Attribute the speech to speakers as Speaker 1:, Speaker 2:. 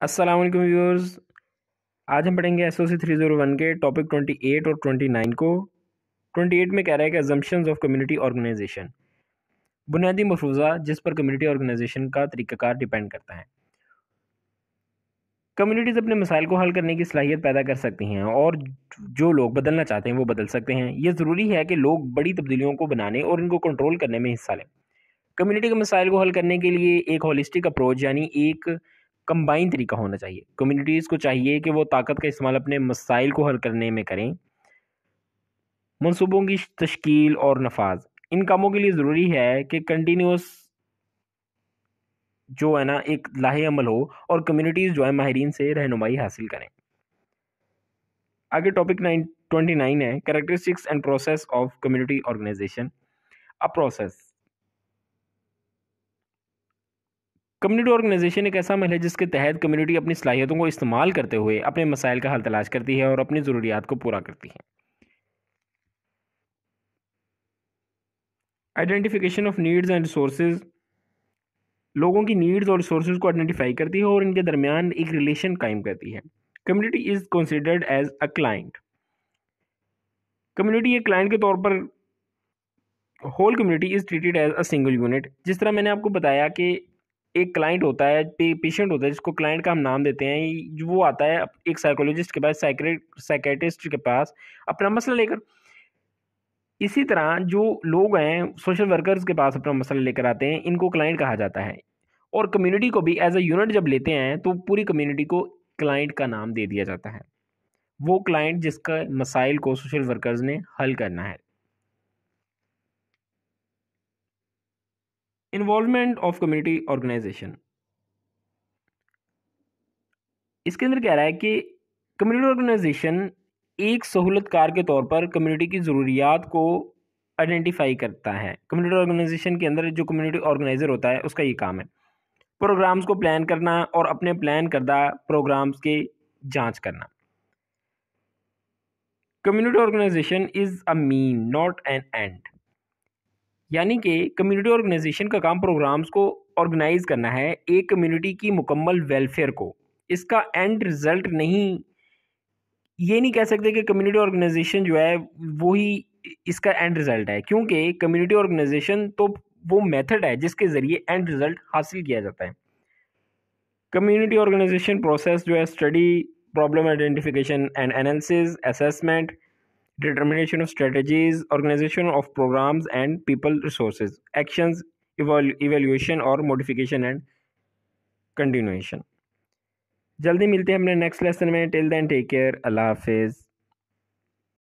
Speaker 1: अस्सलाम वालेकुम व्यूअर्स। आज हम पढ़ेंगे एसओसी 301 के टॉपिक 28 और 29 को। 28 में कह रहा है कि अजम्पशंस ऑफ कम्युनिटी ऑर्गेनाइजेशन, बुनियादी मफरूज़ा जिस पर कम्युनिटी ऑर्गेनाइजेशन का तरीक़ाकार डिपेंड करता है। कम्युनिटीज़ अपने मसाइल को हल करने की सलाहियत पैदा कर सकती हैं और जो लोग बदलना चाहते हैं वो बदल सकते हैं। ये ज़रूरी है कि लोग बड़ी तब्दीलियों को बनाने और इनको कंट्रोल करने में हिस्सा लें। कम्युनिटी के मसाइल को हल करने के लिए एक होलिस्टिक अप्रोच यानी एक कंबाइन तरीका होना चाहिए। कम्युनिटीज़ को चाहिए कि वो ताकत का इस्तेमाल अपने मसाइल को हल करने में करें। मंसूबों की तश्कील और नफाज, इन कामों के लिए ज़रूरी है कि कंटिन्यूस जो है ना एक लाहे अमल हो और कम्युनिटीज़ जो है माहिरीन से रहनुमाई हासिल करें। आगे टॉपिक 29 है characteristics and process of community organisation. A process, community organisation एक ऐसा अमल है जिसके तहत कम्युनिटी अपनी सलाहियतों को इस्तेमाल करते हुए अपने मसाइल का हल तलाश करती है और अपनी ज़रूरियात को पूरा करती है। Identification of needs and resources, लोगों की नीड्स और रिसोर्सेज को आइडेंटिफाई करती है और इनके दरमियान एक रिलेशन कायम करती है। Community is considered as a client, community एक क्लाइंट के तौर पर, whole community is treated as a single unit. जिस तरह मैंने आपको बताया कि एक क्लाइंट होता है, पेशेंट होता है जिसको क्लाइंट का हम नाम देते हैं, जो वो आता है एक साइकोलॉजिस्ट के पास, साइकेट्रिस्ट के पास अपना मसला लेकर। इसी तरह जो लोग हैं सोशल वर्कर्स के पास अपना मसला लेकर आते हैं, इनको क्लाइंट कहा जाता है। और कम्युनिटी को भी एज अ यूनिट जब लेते हैं तो पूरी कम्युनिटी को क्लाइंट का नाम दे दिया जाता है, वो क्लाइंट जिसका मसाइल को सोशल वर्कर्स ने हल करना है। इन्वॉल्वमेंट ऑफ कम्युनिटी ऑर्गेनाइजेशन, इसके अंदर कह रहा है कि कम्युनिटी ऑर्गेनाइजेशन एक सहूलतकार के तौर पर कम्युनिटी की ज़रूरियात को आइडेंटिफाई करता है। कम्युनिटी ऑर्गेनाइजेशन के अंदर जो कम्युनिटी ऑर्गेनाइजर होता है उसका ये काम है प्रोग्राम्स को प्लान करना और अपने प्लान करदा प्रोग्राम्स की जांच करना। Community organization is a mean not an end, यानी कि कम्युनिटी ऑर्गेनाइजेशन का काम प्रोग्राम्स को ऑर्गेनाइज करना है एक कम्युनिटी की मुकम्मल वेलफेयर को, इसका एंड रिजल्ट नहीं। ये नहीं कह सकते कि कम्युनिटी ऑर्गेनाइजेशन जो है वो ही इसका एंड रिजल्ट है, क्योंकि कम्युनिटी ऑर्गेनाइजेशन तो वो मेथड है जिसके ज़रिए एंड रिजल्ट हासिल किया जाता है। कम्युनिटी ऑर्गेनाइजेशन प्रोसेस जो है study, problem identification and analysis, assessment, determination of strategies, organization of programs and people resources, actions, evaluation और modification and continuation। जल्दी मिलते हैं अपने नेक्स्ट लेसन में। टिल देन टेक केयर, अल्लाह हाफिज़।